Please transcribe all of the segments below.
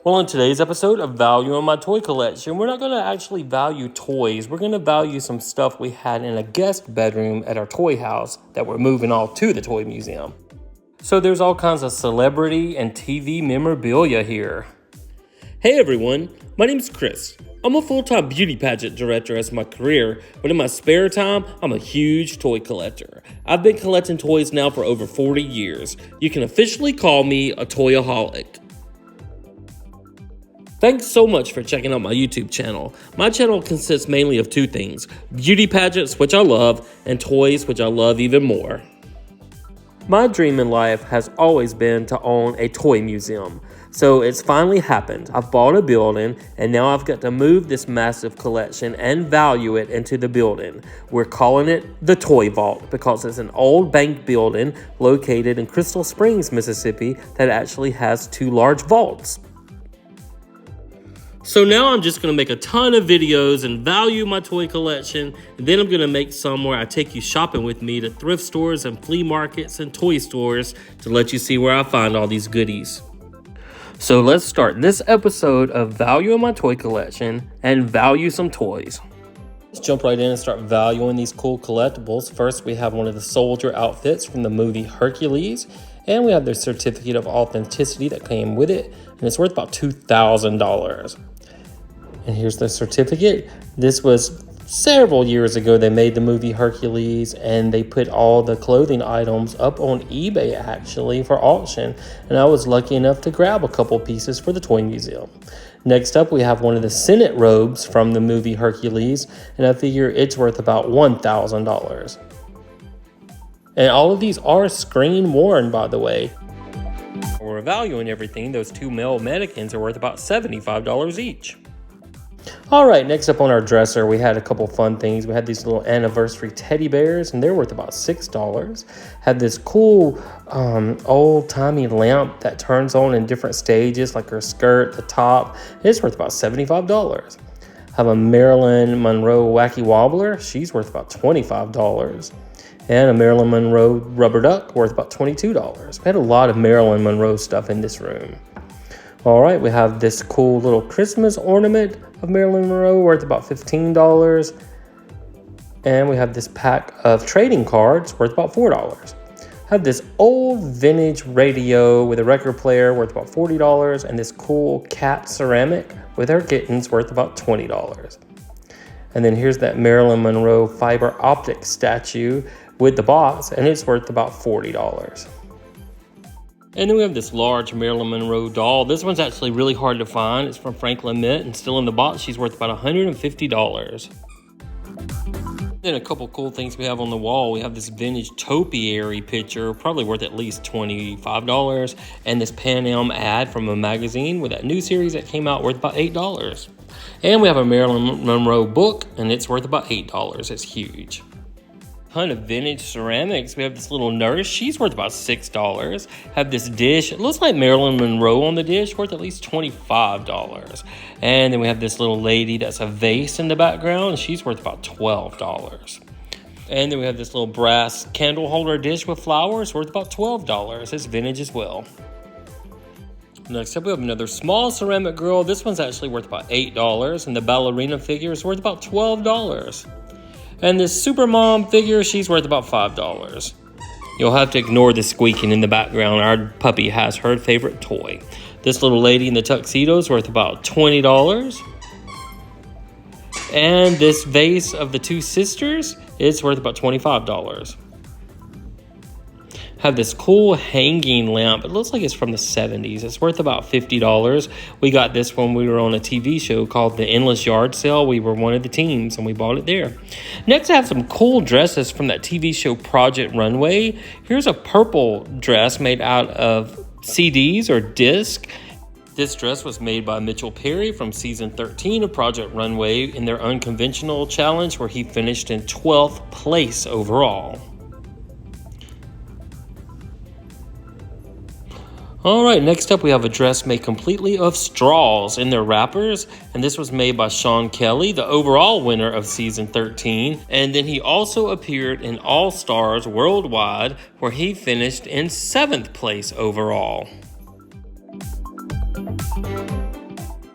Well, in today's episode of Value in My Toy Collection, we're not going to actually value toys. We're going to value some stuff we had in a guest bedroom at our toy house that we're moving all to the toy museum. So there's all kinds of celebrity and TV memorabilia here. Hey everyone, my name's Chris. I'm a full-time beauty pageant director as my career, but in my spare time, I'm a huge toy collector. I've been collecting toys now for over 40 years. You can officially call me a toyaholic. Thanks so much for checking out my YouTube channel. My channel consists mainly of two things: beauty pageants, which I love, and toys, which I love even more. My dream in life has always been to own a toy museum. So it's finally happened. I've bought a building and now I've got to move this massive collection and value it into the building. We're calling it the Toy Vault because it's an old bank building located in Crystal Springs, Mississippi that actually has two large vaults. So now I'm just going to make a ton of videos and value my toy collection. And then I'm going to make some where I take you shopping with me to thrift stores and flea markets and toy stores to let you see where I find all these goodies. So let's start this episode of Value in My Toy Collection and value some toys. Let's jump right in and start valuing these cool collectibles. First, we have one of the soldier outfits from the movie Hercules. And we have their certificate of authenticity that came with it. And it's worth about $2,000. And here's the certificate. This was several years ago. They made the movie Hercules and they put all the clothing items up on eBay actually for auction. And I was lucky enough to grab a couple pieces for the toy museum. Next up, we have one of the Senate robes from the movie Hercules. And I figure it's worth about $1,000. And all of these are screen worn, by the way. We're valuing everything. Those two male mannequins are worth about $75 each. All right, next up on our dresser, we had a couple fun things. We had these little anniversary teddy bears, and they're worth about $6. Had this cool old-timey lamp that turns on in different stages, like her skirt, the top. It's worth about $75. Have a Marilyn Monroe wacky wobbler. She's worth about $25. And a Marilyn Monroe rubber duck worth about $22. We had a lot of Marilyn Monroe stuff in this room. All right, we have this cool little Christmas ornament of Marilyn Monroe worth about $15. And we have this pack of trading cards worth about $4. Have this old vintage radio with a record player worth about $40. And this cool cat ceramic with her kittens worth about $20. And then here's that Marilyn Monroe fiber optic statue with the box, and it's worth about $40. And then we have this large Marilyn Monroe doll. This one's actually really hard to find. It's from Franklin Mint and still in the box. She's worth about $150. Then a couple cool things we have on the wall. We have this vintage topiary picture, probably worth at least $25. And this Pan Am ad from a magazine with that new series that came out worth about $8. And we have a Marilyn Monroe book, and it's worth about $8. It's huge. Ton of vintage ceramics. We have this little nurse. She's worth about $6. Have this dish. It looks like Marilyn Monroe on the dish, worth at least $25. And then we have this little lady that's a vase in the background. She's worth about $12. And then we have this little brass candle holder dish with flowers, worth about $12. It's vintage as well. Next up, we have another small ceramic girl. This one's actually worth about $8. And the ballerina figure is worth about $12. And this super mom figure, she's worth about $5. You'll have to ignore the squeaking in the background. Our puppy has her favorite toy. This little lady in the tuxedo is worth about $20. And this vase of the two sisters is worth about $25. Have this cool hanging lamp. It looks like it's from the 70s. It's worth about $50. We got this when we were on a TV show called The Endless Yard Sale. We were one of the teams and we bought it there. Next, I have some cool dresses from that TV show Project Runway. Here's a purple dress made out of CDs or disc. This dress was made by Mitchell Perry from season 13 of Project Runway in their unconventional challenge where he finished in 12th place overall. All right, next up we have a dress made completely of straws in their wrappers, and this was made by Sean Kelly, the overall winner of season 13, and then he also appeared in All Stars Worldwide, where he finished in 7th place overall.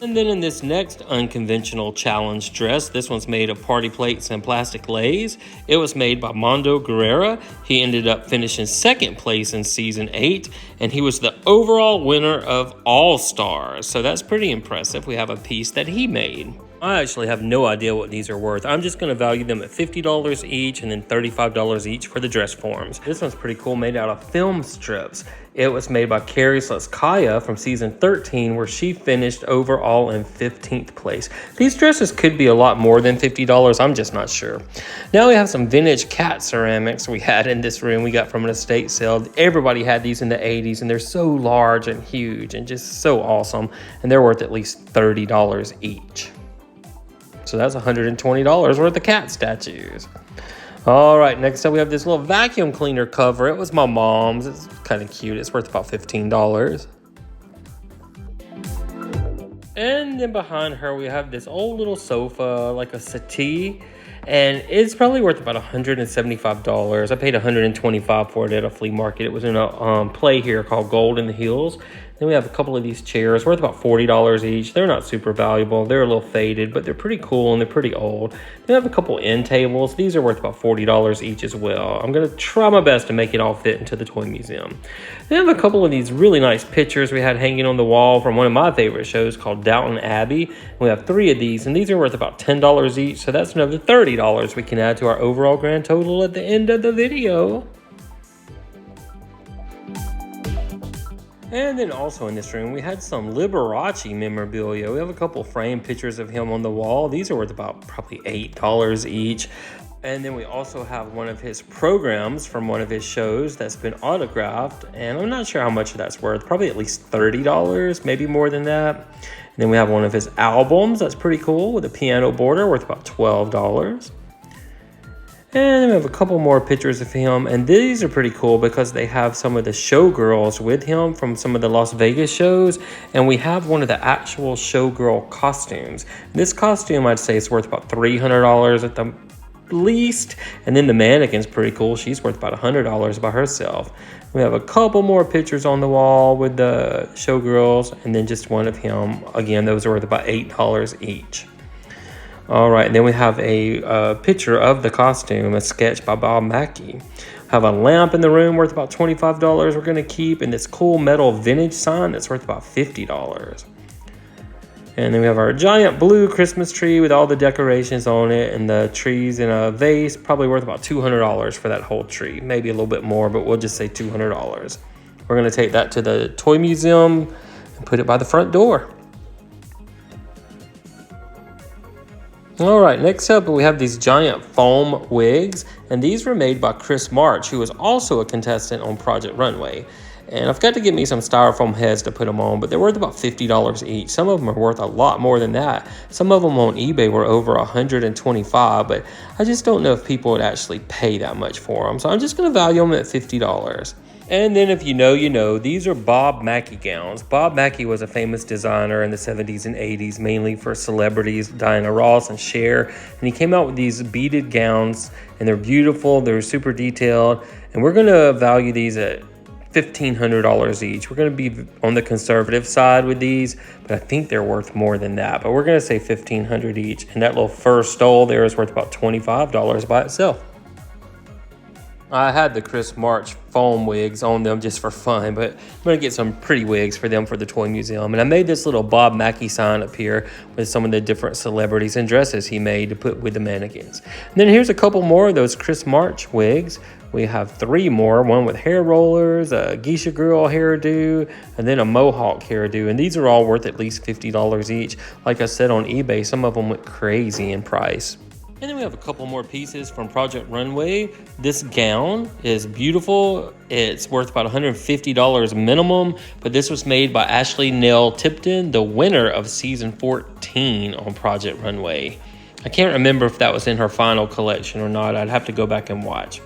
And then in this next unconventional challenge dress, this one's made of party plates and plastic leis. It was made by Mondo Guerrera. He ended up finishing second place in season 8, and he was the overall winner of All Stars. So that's pretty impressive. We have a piece that he made. I actually have no idea what these are worth. I'm just going to value them at $50 each and then $35 each for the dress forms. This one's pretty cool, made out of film strips. It was made by Carrie Slutskaya from season 13, where she finished overall in 15th place. These dresses could be a lot more than $50. I'm just not sure. Now we have some vintage cat ceramics we had in this room. We got from an estate sale. Everybody had these in the 80s, and they're so large and huge and just so awesome. And they're worth at least $30 each. So that's $120 worth of cat statues. All right, next up we have this little vacuum cleaner cover. It was my mom's. It's kind of cute. It's worth about $15. And then behind her we have this old little sofa, like a settee. And it's probably worth about $175. I paid $125 for it at a flea market. It was in a play here called Gold in the Hills. Then we have a couple of these chairs worth about $40 each. They're not super valuable. They're a little faded, but they're pretty cool and they're pretty old. Then we have a couple end tables. These are worth about $40 each as well. I'm going to try my best to make it all fit into the toy museum. Then we have a couple of these really nice pictures we had hanging on the wall from one of my favorite shows called Downton Abbey. We have 3 of these, and these are worth about $10 each. So that's another $30 we can add to our overall grand total at the end of the video. And then also in this room, we had some Liberace memorabilia. We have a couple framed pictures of him on the wall. These are worth about probably $8 each. And then we also have one of his programs from one of his shows that's been autographed. And I'm not sure how much that's worth. Probably at least $30, maybe more than that. And then we have one of his albums that's pretty cool with a piano border worth about $12. And then we have a couple more pictures of him, and these are pretty cool because they have some of the showgirls with him from some of the Las Vegas shows, and we have one of the actual showgirl costumes. This costume, I'd say, is worth about $300 at the least, and then the mannequin's pretty cool. She's worth about $100 by herself. We have a couple more pictures on the wall with the showgirls, and then just one of him. Again, those are worth about $8 each. All right, and then we have a picture of the costume, a sketch by Bob Mackie. Have a lamp in the room worth about $25 we're going to keep, and this cool metal vintage sign that's worth about $50. And then we have our giant blue Christmas tree with all the decorations on it, and the trees in a vase, probably worth about $200 for that whole tree. Maybe a little bit more, but we'll just say $200. We're going to take that to the toy museum and put it by the front door. All right, next up we have these giant foam wigs, and these were made by Chris March, who was also a contestant on Project Runway. And I've got to get me some styrofoam heads to put them on, but they're worth about $50 each. Some of them are worth a lot more than that. Some of them on eBay were over $125, but I just don't know if people would actually pay that much for them. So I'm just going to value them at $50. And then if you know, you know, these are Bob Mackie gowns. Bob Mackie was a famous designer in the 70s and 80s, mainly for celebrities, Diana Ross and Cher. And he came out with these beaded gowns, and they're beautiful, they're super detailed. And we're going to value these at $1,500 each. We're going to be on the conservative side with these, but I think they're worth more than that. But we're going to say $1,500 each. And that little fur stole there is worth about $25 by itself. I had the Chris March foam wigs on them just for fun, but I'm going to get some pretty wigs for them for the toy museum. And I made this little Bob Mackie sign up here with some of the different celebrities and dresses he made to put with the mannequins. And then here's a couple more of those Chris March wigs. We have 3 more, one with hair rollers, a geisha girl hairdo, and then a mohawk hairdo. And these are all worth at least $50 each. Like I said, on eBay, some of them went crazy in price. And then we have a couple more pieces from Project Runway. This gown is beautiful. It's worth about $150 minimum, but this was made by Ashley Nell Tipton, the winner of season 14 on Project Runway. I can't remember if that was in her final collection or not. I'd have to go back and watch.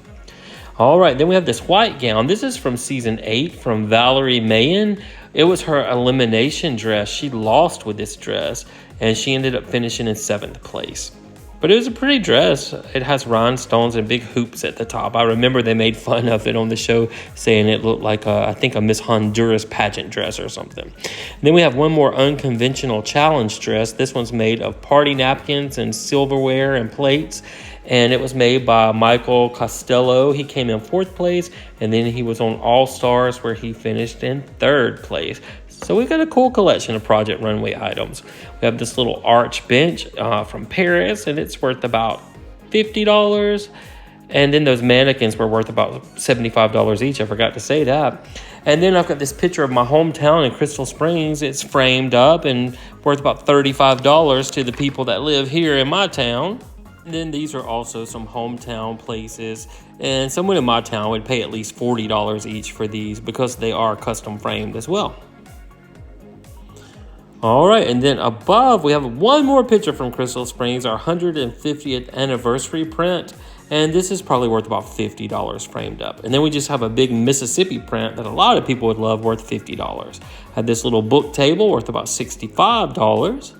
All right, then we have this white gown. This is from season 8 from Valerie Mayen. It was her elimination dress. She lost with this dress, and she ended up finishing in 7th place. But it was a pretty dress. It has rhinestones and big hoops at the top. I remember they made fun of it on the show, saying it looked like, I think, a Miss Honduras pageant dress or something. And then we have one more unconventional challenge dress. This one's made of party napkins and silverware and plates. And it was made by Michael Costello. He came in 4th place, and then he was on All Stars, where he finished in 3rd place. So we've got a cool collection of Project Runway items. We have this little arch bench from Paris, and it's worth about $50. And then those mannequins were worth about $75 each. I forgot to say that. And then I've got this picture of my hometown in Crystal Springs. It's framed up and worth about $35 to the people that live here in my town. And then these are also some hometown places, and someone in my town would pay at least $40 each for these because they are custom framed as well. All right, and then above we have one more picture from Crystal Springs, our 150th anniversary print, and this is probably worth about $50 framed up. And then we just have a big Mississippi print that a lot of people would love, worth $50. Had this little book table worth about $65.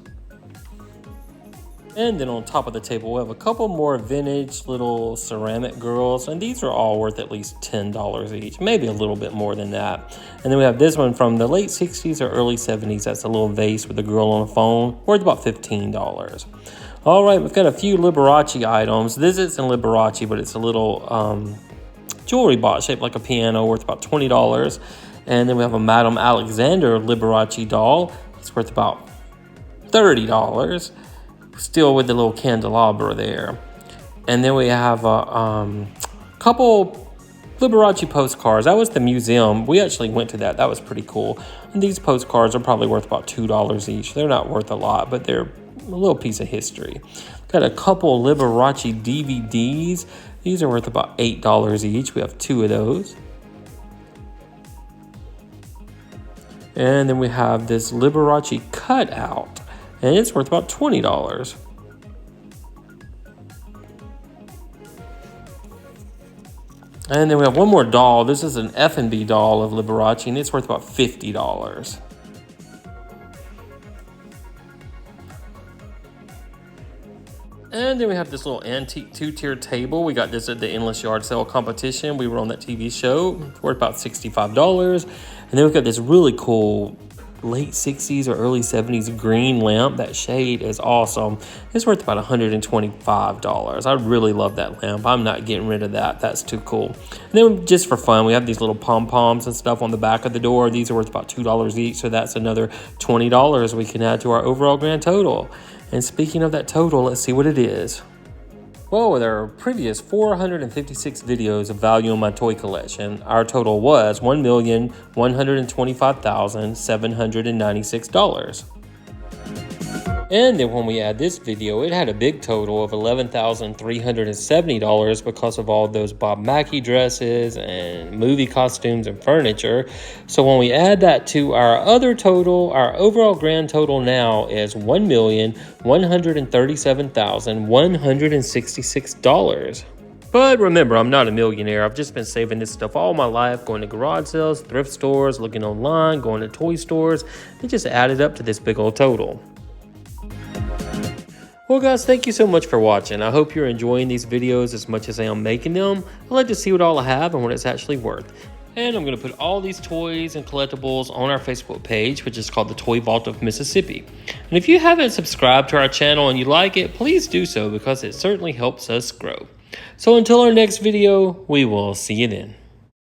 And then on top of the table, we have a couple more vintage little ceramic girls. And these are all worth at least $10 each, maybe a little bit more than that. And then we have this one from the late 60s or early 70s. That's a little vase with a girl on a phone, worth about $15. All right, we've got a few Liberace items. This isn't Liberace, but it's a little jewelry box shaped like a piano, worth about $20. And then we have a Madame Alexander Liberace doll. It's worth about $30. Still with the little candelabra there. And then we have a couple Liberace postcards. That was the museum. We actually went to that. That was pretty cool. And these postcards are probably worth about $2 each. They're not worth a lot, but they're a little piece of history. Got a couple Liberace DVDs. These are worth about $8 each. We have 2 of those. And then we have this Liberace cutout, and it's worth about $20. And then we have one more doll. This is an F&B doll of Liberace, and it's worth about $50. And then we have this little antique 2-tier table. We got this at the Endless Yard Sale competition. We were on that TV show. It's worth about $65. And then we've got this really cool late 60s or early 70s green lamp. That shade is awesome. It's worth about $125. I really love that lamp. I'm not getting rid of that. That's too cool. And then just for fun, we have these little pom-poms and stuff on the back of the door. These are worth about $2 each, so that's another $20 we can add to our overall grand total. And speaking of that total, let's see what it is. Well, with our previous 456 videos of value in my toy collection, our total was $1,125,796. And then when we add this video, it had a big total of $11,370 because of all those Bob Mackie dresses and movie costumes and furniture. So when we add that to our other total, our overall grand total now is $1,137,166. But remember, I'm not a millionaire. I've just been saving this stuff all my life, going to garage sales, thrift stores, looking online, going to toy stores. It just added up to this big old total. Well guys, thank you so much for watching. I hope you're enjoying these videos as much as I am making them. I like to see what all I have and what it's actually worth. And I'm going to put all these toys and collectibles on our Facebook page, which is called the Toy Vault of Mississippi. And if you haven't subscribed to our channel and you like it, please do so because it certainly helps us grow. So until our next video, we will see you then.